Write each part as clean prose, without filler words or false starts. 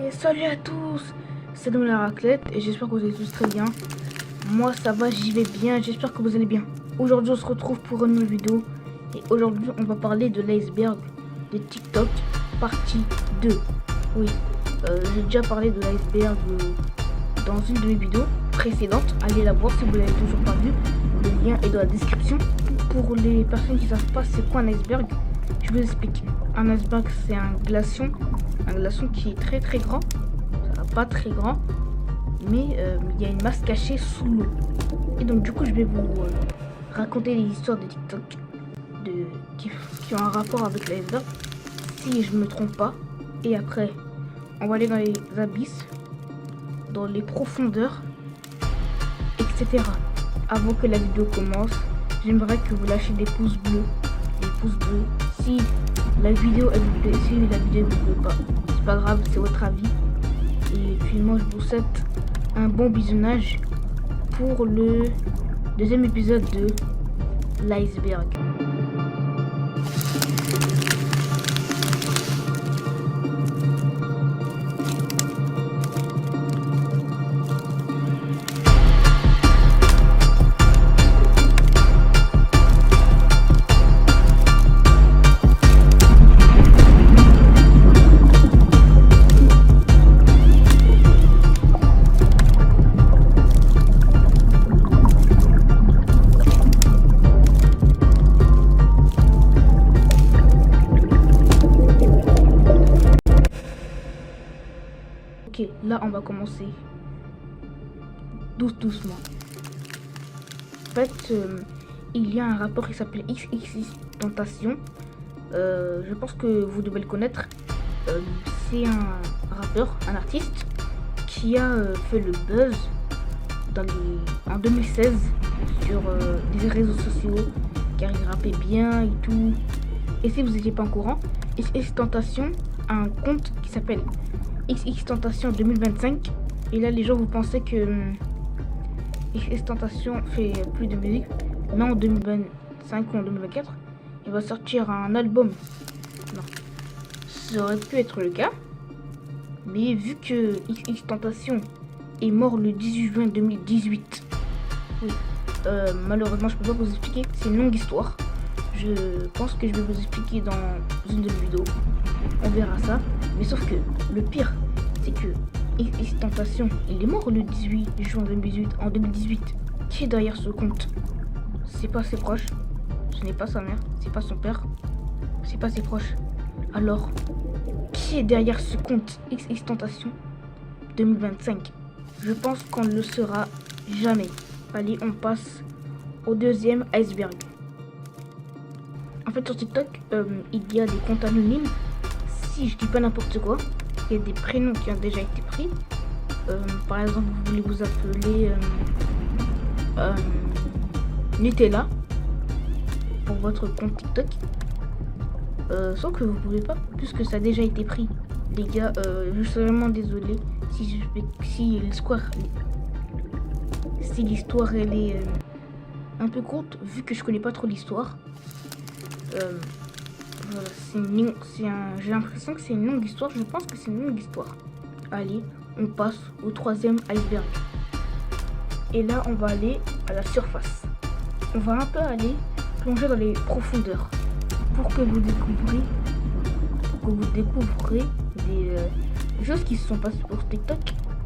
Et salut à tous, c'est Dom la raclette et j'espère que vous allez tous très bien. Moi ça va, j'y vais bien, j'espère que vous allez bien. Aujourd'hui on se retrouve pour une nouvelle vidéo et aujourd'hui on va parler de l'iceberg de TikTok partie 2. Oui, j'ai déjà parlé de l'iceberg dans une de mes vidéos précédentes. Allez la voir si vous l'avez toujours pas vu, le lien est dans la description. Pour les personnes qui ne savent pas c'est quoi un iceberg, je vous explique. Un iceberg c'est un glaçon qui est très grand, ça va pas très grand, mais il y a une masse cachée sous l'eau. Et donc du coup je vais vous raconter les histoires de TikTok qui ont un rapport avec l'iceberg, si je me trompe pas. Et après on va aller dans les abysses, dans les profondeurs, etc. Avant que la vidéo commence, j'aimerais que vous lâchiez des pouces bleus. Si la vidéo elle vous plaît, si la vidéo vous plaît pas, c'est pas grave, c'est votre avis. Et puis moi je vous souhaite un bon visionnage pour le deuxième épisode de l'iceberg. Ok, là on va commencer doucement. En fait, il y a un rapport qui s'appelle XXXTentacion. Je pense que vous devez le connaître. C'est un rappeur, un artiste qui a fait le buzz en 2016 sur des réseaux sociaux, car il rappait bien et tout. Et si vous n'étiez pas au courant, XXXTentacion a un compte qui s'appelle XXXTentacion 2025. Et là les gens vous pensez que XXXTentacion fait plus de musique, mais en 2025 ou en 2024 il va sortir un album. Non, ça aurait pu être le cas, mais vu que XXXTentacion est mort le 18 juin 2018, oui, malheureusement je peux pas vous expliquer, c'est une longue histoire. Je pense que je vais vous expliquer dans une de mes vidéos, on verra ça. Mais sauf que le pire, c'est que XXXTentacion, il est mort le 18 juin 2018, en 2018. Qui est derrière ce compte? C'est pas ses proches, ce n'est pas sa mère, c'est pas son père, c'est pas ses proches. Alors, qui est derrière ce compte XXXTentacion 2025? Je pense qu'on ne le saura jamais. Allez, on passe au deuxième iceberg. En fait, sur TikTok, il y a des comptes anonymes. Si je dis pas n'importe quoi, il y a des prénoms qui ont déjà été pris. Par exemple, vous voulez vous appeler Nutella pour votre compte TikTok. Sauf que vous pouvez pas, puisque ça a déjà été pris. Les gars, je suis vraiment désolé si l'histoire elle est un peu courte, vu que je connais pas trop l'histoire. Voilà, j'ai l'impression que c'est une longue histoire. Je pense que c'est une longue histoire. Allez, on passe au troisième iceberg. Et là, on va aller à la surface. On va un peu aller plonger dans les profondeurs pour que vous découvrez des choses qui se sont passées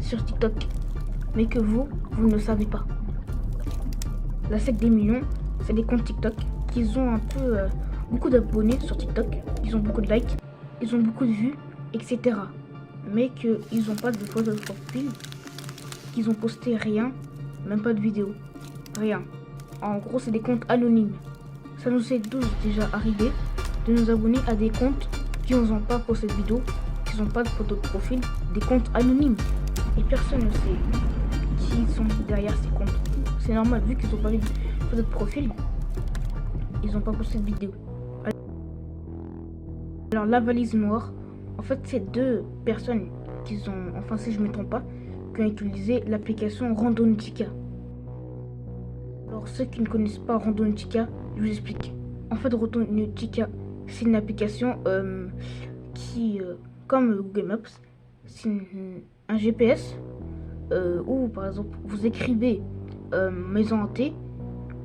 sur TikTok, mais que vous ne savez pas. La secte des millions, c'est des comptes TikTok qui ont un peu beaucoup d'abonnés sur TikTok, ils ont beaucoup de likes, ils ont beaucoup de vues, etc. Mais qu'ils n'ont pas de photo de profil, qu'ils ont posté rien, même pas de vidéo, rien. En gros, c'est des comptes anonymes. Ça nous est tous déjà arrivé de nous abonner à des comptes qui n'ont pas posté de vidéo, qui n'ont pas de photo de profil, des comptes anonymes. Et personne ne sait qui sont derrière ces comptes. C'est normal, vu qu'ils n'ont pas de photo de profil, ils n'ont pas posté de vidéo. Alors la valise noire, en fait c'est deux personnes qui ont, enfin si je ne me trompe pas, qui ont utilisé l'application Randonautica. Alors ceux qui ne connaissent pas Randonautica, je vous explique. En fait Randonautica, c'est une application qui, comme Google Maps, c'est un GPS où, par exemple, vous écrivez maison hantée,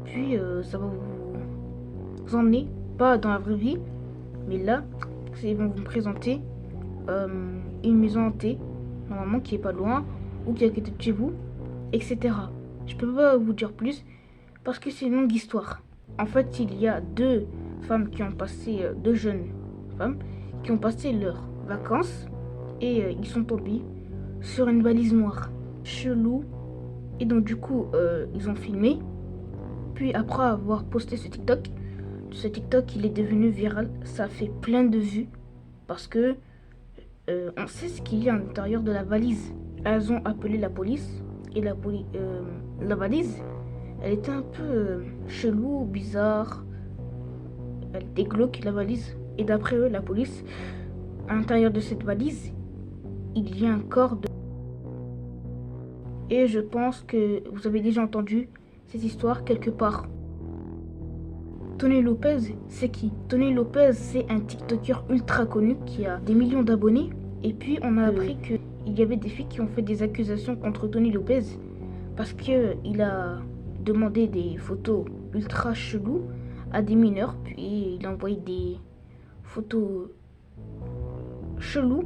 puis ça va vous emmener, pas dans la vraie vie, mais là, ils vont vous présenter une maison hantée, normalement qui est pas loin, ou qui est à côté de chez vous, etc. Je peux pas vous dire plus, parce que c'est une longue histoire. En fait, il y a deux femmes qui ont passé, deux jeunes femmes, qui ont passé leurs vacances, et ils sont tombés sur une valise noire, chelou, et donc du coup, ils ont filmé, puis après avoir posté ce TikTok, il est devenu viral, ça a fait plein de vues, parce que on sait ce qu'il y a à l'intérieur de la valise. Elles ont appelé la police, et la valise, elle était un peu chelou, bizarre, elle était glauque la valise, et d'après eux, la police, à l'intérieur de cette valise, il y a un corps de... Et je pense que vous avez déjà entendu cette histoire quelque part. Tony Lopez, c'est qui? Tony Lopez, c'est un TikToker ultra connu qui a des millions d'abonnés. Et puis on a appris qu'il y avait des filles qui ont fait des accusations contre Tony Lopez parce qu'il a demandé des photos ultra cheloues à des mineurs. Puis il a envoyé des photos cheloues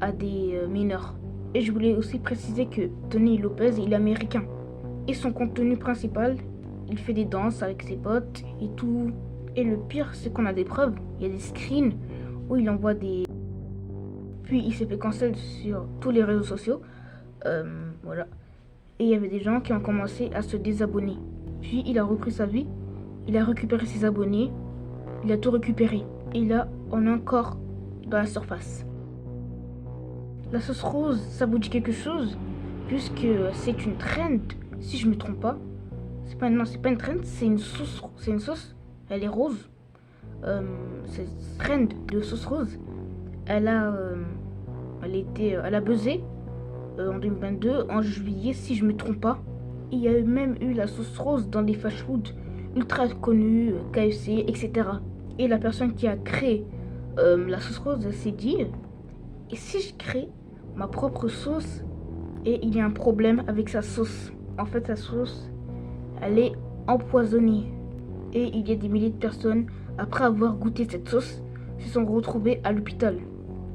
à des mineurs. Et je voulais aussi préciser que Tony Lopez, il est américain. Et son contenu principal, il fait des danses avec ses potes et tout. Et le pire, c'est qu'on a des preuves. Il y a des screens où il envoie des... Puis il s'est fait cancel sur tous les réseaux sociaux. Voilà. Et il y avait des gens qui ont commencé à se désabonner. Puis il a repris sa vie. Il a récupéré ses abonnés. Il a tout récupéré. Et là, on est encore dans la surface. La sauce rose, ça vous dit quelque chose? Puisque c'est une trend, si je me trompe pas. C'est pas une trend, c'est une sauce. C'est une sauce. Elle est rose. Cette trend de sauce rose, elle a buzzé en 2022, en juillet, si je me trompe pas. Il y a même eu la sauce rose dans des fast-food ultra connus, KFC, etc. Et la personne qui a créé la sauce rose, elle s'est dit, et si je crée ma propre sauce et il y a un problème avec sa sauce? En fait, sa sauce, elle est empoisonnée. Et il y a des milliers de personnes, après avoir goûté cette sauce, se sont retrouvées à l'hôpital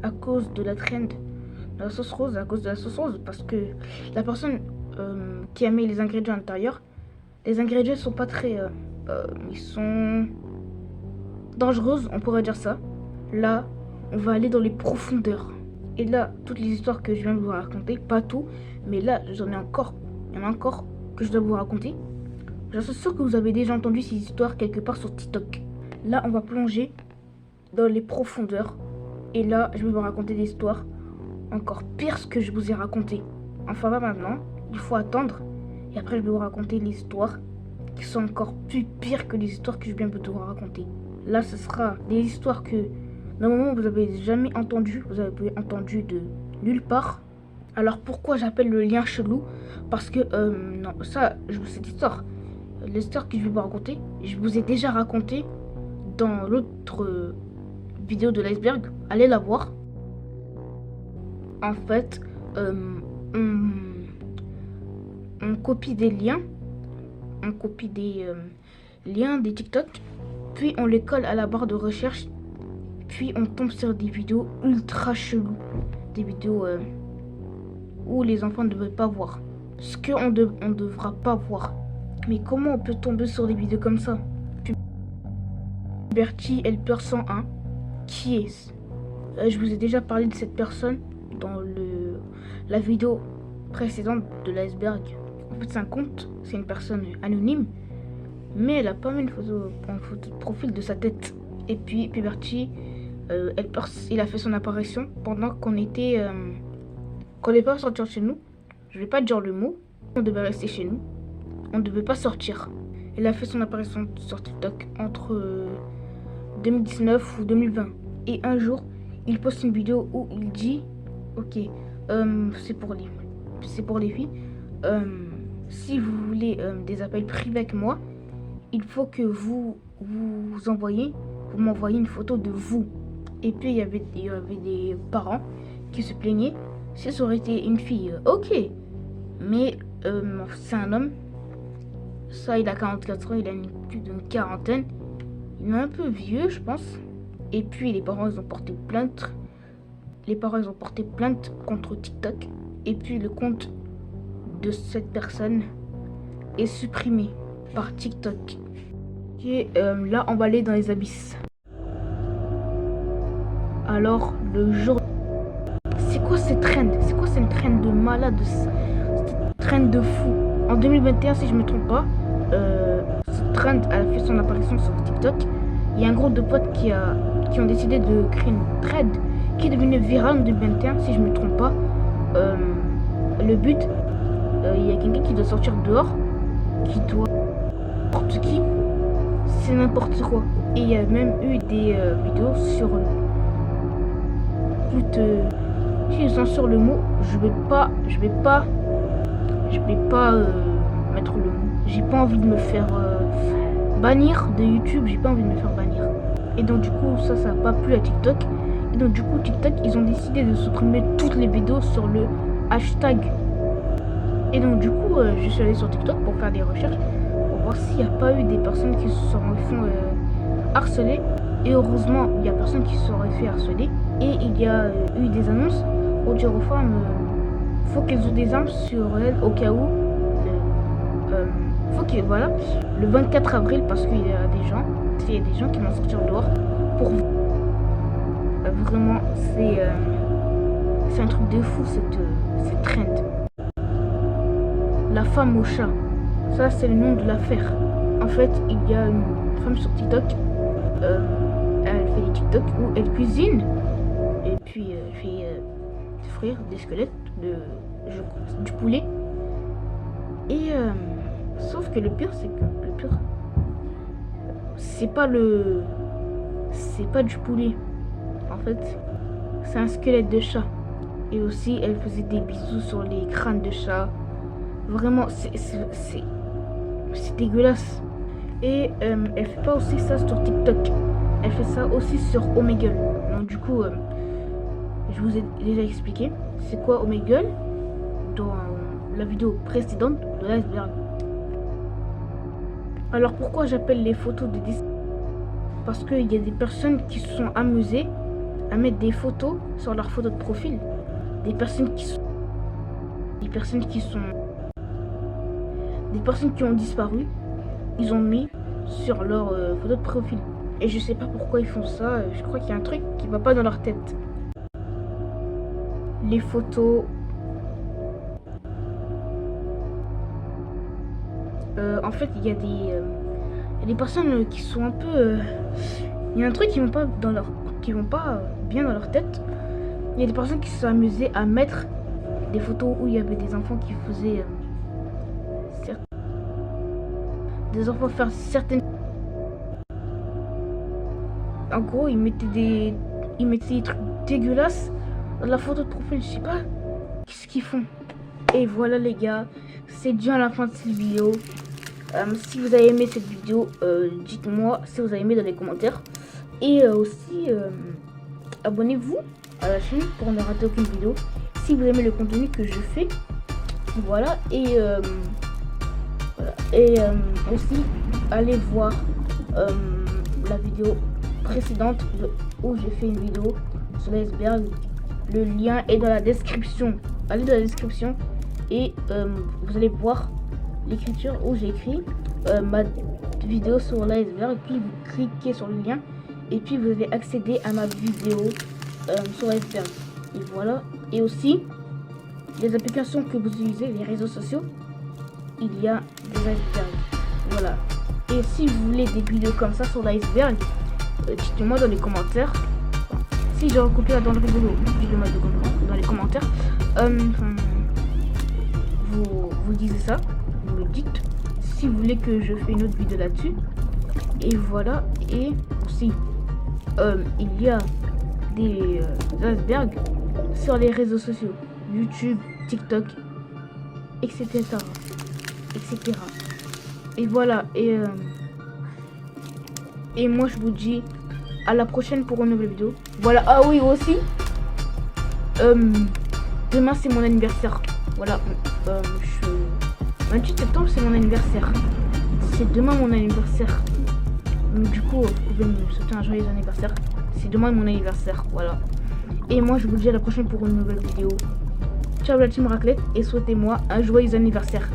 à cause de la trend de la sauce rose, parce que la personne qui a mis les ingrédients à l'intérieur, les ingrédients sont pas très... ils sont dangereux, on pourrait dire ça. Là, on va aller dans les profondeurs. Et là, toutes les histoires que je viens de vous raconter, pas tout, mais là, il y en a encore que je dois vous raconter. Je suis sûre que vous avez déjà entendu ces histoires quelque part sur TikTok. Là, on va plonger dans les profondeurs. Et là, je vais vous raconter des histoires encore pires que je vous ai racontées. Enfin, pas maintenant. Il faut attendre. Et après, je vais vous raconter les histoires qui sont encore plus pires que les histoires que je viens de vous raconter. Là, ce sera des histoires que, normalement, vous avez jamais entendu. Vous avez entendu de nulle part. Alors, pourquoi j'appelle le lien chelou? Parce que, non, cette histoire... L'histoire que je vais vous raconter, je vous ai déjà raconté dans l'autre vidéo de l'iceberg. Allez la voir. En fait, on copie des liens. On copie des liens des TikTok. Puis on les colle à la barre de recherche. Puis on tombe sur des vidéos ultra cheloues. Des vidéos où les enfants ne devraient pas voir. Ce qu'on ne devra pas voir. Mais comment on peut tomber sur des vidéos comme ça? Puberty Helper 101, qui est? Je vous ai déjà parlé de cette personne dans la vidéo précédente de l'iceberg. En fait, c'est un compte, c'est une personne anonyme, mais elle a pas mis une photo de profil de sa tête. Et puis Puberty Helper, il a fait son apparition pendant qu'on était... qu'on n'est pas sorti chez nous. Je vais pas dire le mot, on devait rester chez nous. On ne devait pas sortir. Il a fait son apparition sur TikTok entre 2019 ou 2020. Et un jour, il poste une vidéo où il dit ok, c'est pour les filles. Si vous voulez des appels privés avec moi, il faut que vous m'envoyez une photo de vous. Et puis il y avait des parents qui se plaignaient Si ça aurait été une fille, ok. Mais c'est un homme. Ça, il a 44 ans, il a plus d'une quarantaine. Il est un peu vieux, je pense. Et puis, les parents, ils ont porté plainte. Les parents, ils ont porté plainte contre TikTok. Et puis, le compte de cette personne est supprimé par TikTok. Et là, on va aller dans les abysses. Alors, le jour... C'est quoi cette trend? C'est quoi cette trend de malade? Cette trend de fou? En 2021, si je me trompe pas, cette trend a fait son apparition sur TikTok. Il y a un groupe de potes qui ont décidé de créer une thread qui est devenue virale en 2021, si je me trompe pas. Le but, il y a quelqu'un qui doit sortir dehors, qui doit... N'importe qui, c'est n'importe quoi. Et il y a même eu des vidéos sur... si je censure le mot, je vais pas mettre le mot. J'ai pas envie de me faire bannir de YouTube, j'ai pas envie de me faire bannir. Et donc du coup, ça a pas plu à TikTok. Et donc du coup, TikTok, ils ont décidé de supprimer toutes les vidéos sur le hashtag. Et donc du coup, je suis allée sur TikTok pour faire des recherches, pour voir s'il n'y a pas eu des personnes qui se sont harcelées. Et heureusement, il y a personne qui se serait fait harceler. Et il y a eu des annonces pour dire aux femmes, faut qu'elles ont des armes sur elles au cas où. Faut que voilà, le 24 avril, parce qu'il y a des gens qui vont sortir dehors pour vraiment, c'est un truc de fou cette trend. La femme au chat, ça c'est le nom de l'affaire. En fait, il y a une femme sur TikTok. Elle fait des TikTok où elle cuisine et puis elle fait frire des squelettes du poulet. Et sauf que le pire, c'est pas du poulet. En fait, c'est un squelette de chat. Et aussi, elle faisait des bisous sur les crânes de chat. Vraiment, c'est dégueulasse. Et elle fait pas aussi ça sur TikTok. Elle fait ça aussi sur Omegle. Donc du coup, je vous ai déjà expliqué c'est quoi Omegle dans la vidéo précédente de l'iceberg. Alors pourquoi j'appelle les photos de Disney? Parce qu'il y a des personnes qui se sont amusées à mettre des photos sur leur photo de profil. Des personnes qui ont disparu, ils ont mis sur leur photo de profil. Et je sais pas pourquoi ils font ça, je crois qu'il y a un truc qui va pas dans leur tête. Les photos... en fait, il y a des personnes qui sont un peu... il y a un truc qui vont pas bien dans leur tête. Il y a des personnes qui se sont amusées à mettre des photos où il y avait des enfants qui faisaient... des enfants faire certaines... En gros, ils mettaient des trucs dégueulasses dans la photo de profil. Je sais pas qu'est-ce qu'ils font. Et voilà les gars, c'est déjà la fin de cette vidéo. Si vous avez aimé cette vidéo, dites-moi si vous avez aimé dans les commentaires. Et aussi, abonnez-vous à la chaîne pour ne rater aucune vidéo. Si vous aimez le contenu que je fais. Voilà. Et aussi, allez voir la vidéo précédente où j'ai fait une vidéo sur l'iceberg. Le lien est dans la description. Allez dans la description et vous allez voir l'écriture où j'ai écrit ma vidéo sur l'iceberg. Puis vous cliquez sur le lien et puis vous allez accéder à ma vidéo sur l'iceberg. Et voilà. Et aussi les applications que vous utilisez, les réseaux sociaux, il y a des icebergs. Voilà. Et si vous voulez des vidéos comme ça sur l'iceberg, dites-moi dans les commentaires. Si j'ai recopié dans le rigolo, dites-moi dans les commentaires. Vous disez ça, vous me dites si vous voulez que je fasse une autre vidéo là-dessus. Et voilà. Et aussi, il y a des icebergs sur les réseaux sociaux, YouTube, TikTok, etc. etc. Et voilà. Et moi je vous dis à la prochaine pour une nouvelle vidéo. Voilà. Ah oui, aussi demain c'est mon anniversaire. Voilà, 28 septembre c'est mon anniversaire. C'est demain mon anniversaire. Donc du coup, vous pouvez me souhaiter un joyeux anniversaire. C'est demain mon anniversaire, voilà. Et moi je vous dis à la prochaine pour une nouvelle vidéo. Ciao la team raclette et souhaitez-moi un joyeux anniversaire.